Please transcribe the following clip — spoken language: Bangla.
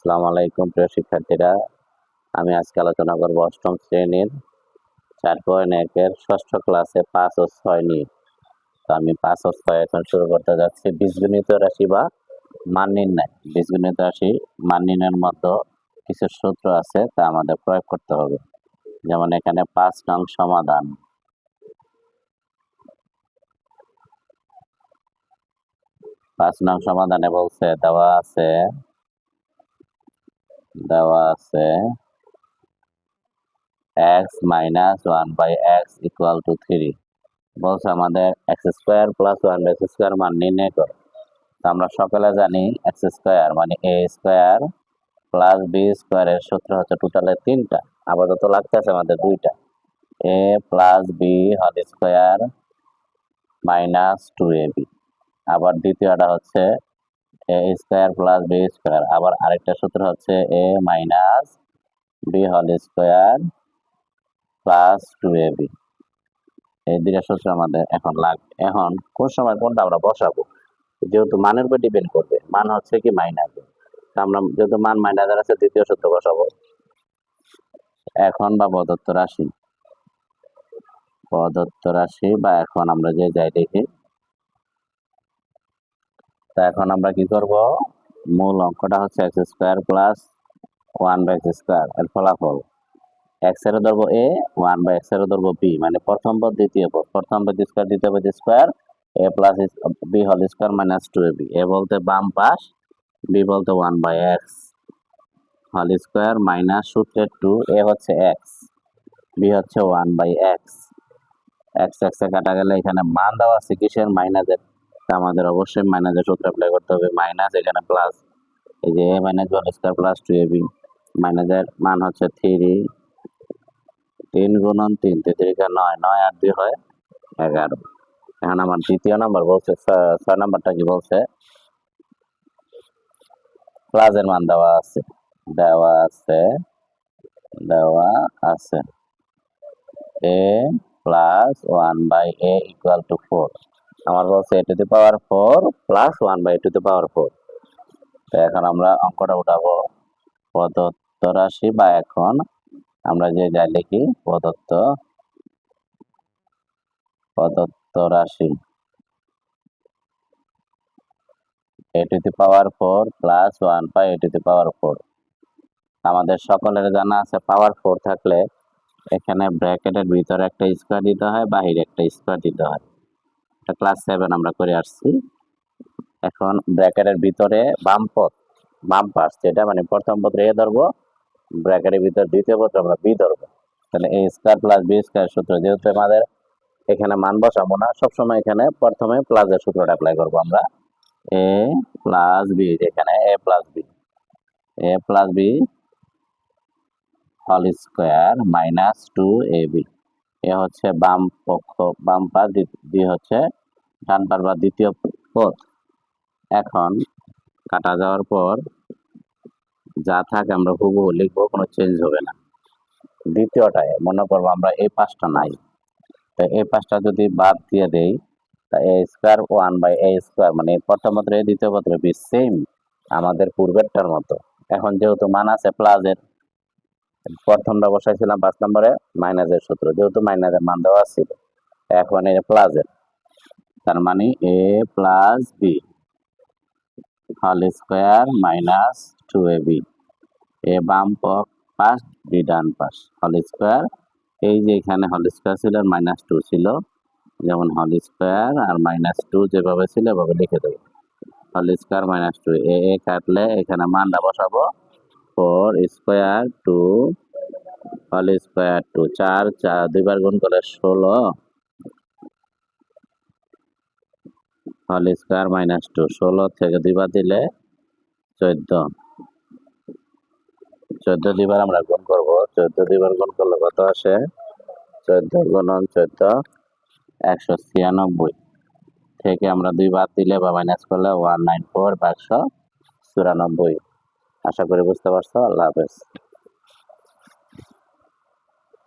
আসসালামু আলাইকুম প্রিয় শিক্ষার্থীরা, আমি আজকে আলোচনা করব অষ্টম শ্রেণীর 4.1-এর ষষ্ঠ ক্লাসে 5 ও 6 নিয়ে। তো আমি 5 ও 6 এখন শুরু করতে যাচ্ছি। বীজগণিত রাশি বা মান নির্ণয়। বীজগণিত রাশি মান নির্ণয়ের মধ্যে কিছু সূত্র আছে, তা আমাদের প্রয়োগ করতে হবে। যেমন এখানে 5 নং সমাধান। 5 নং সমাধানে বলছে দেওয়া আছে x minus 1/x equal to 3। বলছে আমাদের x square plus 1/x square মান নির্ণয় করো। তো আমরা সকলে জানি এক্স স্কোয়ার মানে এ স্কোয়ার প্লাস বি স্কোয়ারের সূত্র হচ্ছে টোটালে 3টা, আপাতত লাগতেছে আমাদের 2টা। A plus b whole square minus 2ab। আবার দ্বিতীয়টা হচ্ছে a square plus b square, আবার আরেকটা সূত্র হচ্ছে a minus b whole square plus 2ab। এই দুইটা সূত্র আমাদের এখন লাগবে। এখন কোন সময় কোনটা আমরা বসাবো, যেহেতু মানের উপর ডিপেন্ড করবে। মান হচ্ছে কি মাইনাস, আমরা যেহেতু মান মাইনাসের আছে দ্বিতীয় সূত্র বসাবো। এখন বা প্রদত্ত রাশি বা এখন আমরা যে যাই দেখি। তা এখন আমরা কি করব, মূল অঙ্কটা হচ্ছে x square plus 1/x square এর ফলাফল। এক্স এর ধরবো এ, 1/x এর ধরবো বি, মানে প্রথম পদ দ্বিতীয় পদ, প্রথম পদ স্কোয়ার দ্বিতীয় পদ square, a plus b whole square minus 2ab। A বলতে বাম পাশ, বি বলতে 1/x হোল স্কোয়ার মাইনাস সূত্রের 2, এ হচ্ছে এক্স, বি হচ্ছে 1/x। এক্স এক্স এ কাটা গেলে এখানে মান দেওয়া আছে কিসের, মাইনাসের। আমাদের অবশ্যই মাইনাসের সূত্র অ্যাপ্লাই করতে হবে। মাইনাস এখানে প্লাস, এই যে a minus whole square plus 2ab। মাইনাসের মান হচ্ছে 3, 3 গুণন 3, 3 9, 9 আর 2 হয় 11। এখন আমার দ্বিতীয় নাম্বার বলছে, 6 নাম্বারটা কি বলছে, প্লাসের মান দেওয়া আছে a plus 1/a equal to 4। আমার বলছে a to the power 4 plus 1/a to the power 4। তো এখন আমরা অঙ্কটা উঠাবো। প্রদত্ত রাশি বা এখন আমরা যে যাই লিখি প্রদত্ত রাশি a to the power 4 plus 1/a to the power 4। আমাদের সকলের জানা আছে পাওয়ার 4 থাকলে এখানে ব্র্যাকেটের ভিতরে একটা স্কোয়ার দিতে হয়, বাহিরে একটা স্কোয়ার দিতে হয়। এটা ক্লাস 7 আমরা করে আসছি। এখন ব্র্যাকেটের ভিতরে বাম পাশ যেটা মানে প্রথম পত্র এ ধরবো, ব্র্যাকেটের ভিতর দ্বিতীয় পত্র আমরা বি ধরবো। তাহলে এ স্কোয়ার প্লাস বি স্কোয়ার সূত্র, যেহেতু আমাদের এখানে মান বসাবো না, সবসময় এখানে প্রথমে প্লাসের সূত্রটা অ্যাপ্লাই করবো আমরা। এ প্লাস বি, যেখানে a plus b whole square minus 2ab। A হচ্ছে বাম পাশ, বি হচ্ছে ডান পাশ বা দ্বিতীয় পদ। এখন কাটা যাওয়ার পর যা থাকে আমরা হুবহু লিখবো, কোনো চেঞ্জ হবে না। দ্বিতীয়টায় মনে করবো আমরা এই পাঁচটা নাই, তো এই পাঁচটা যদি বাদ দিয়ে দেই, তা এ স্কোয়ার 1/a স্কোয়ার মানে প্রথম পত্র এ দ্বিতীয় পত্র বি, সেম আমাদের পূর্বেরটার মতো। এখন যেহেতু মান আছে প্লাসের, প্রথমটা বসাইছিলাম 5 নম্বরে মাইনাসের সূত্র, যেহেতু মাইনাসের মান দেওয়া ছিল, এখন এই প্লাসের, তার মানে a plus b whole square minus 2ab। A বাম পাশ, বি ডান পাশ, হোল স্কোয়ার। এই যে এখানে হোল স্কোয়ার ছিল আর মাইনাস 2 ছিল, যেমন হোল স্কোয়ার আর মাইনাস 2 যেভাবে ছিল এভাবে লিখে দেবো। হোল স্কোয়ার মাইনাস 2, এ কাটলে এখানে মানটা বসাবো। 4 স্কোয়ার 2 হোল স্কোয়ার 2, 4 দুইবার গুণ করে 16 হোল স্কোয়ার মাইনাস 2। 16 থেকে দুইবার দিলে 14, 14 দুইবার আমরা গুণ করবো। 14 দুইবার গুণ করলে কত আসে, 14 গুণন 14 196 থেকে আমরা দুইবার দিলে বা মাইনাস করলে 194 বা 194। আশা করি বুঝতে পারছো। আল্লাহ হাফেজ।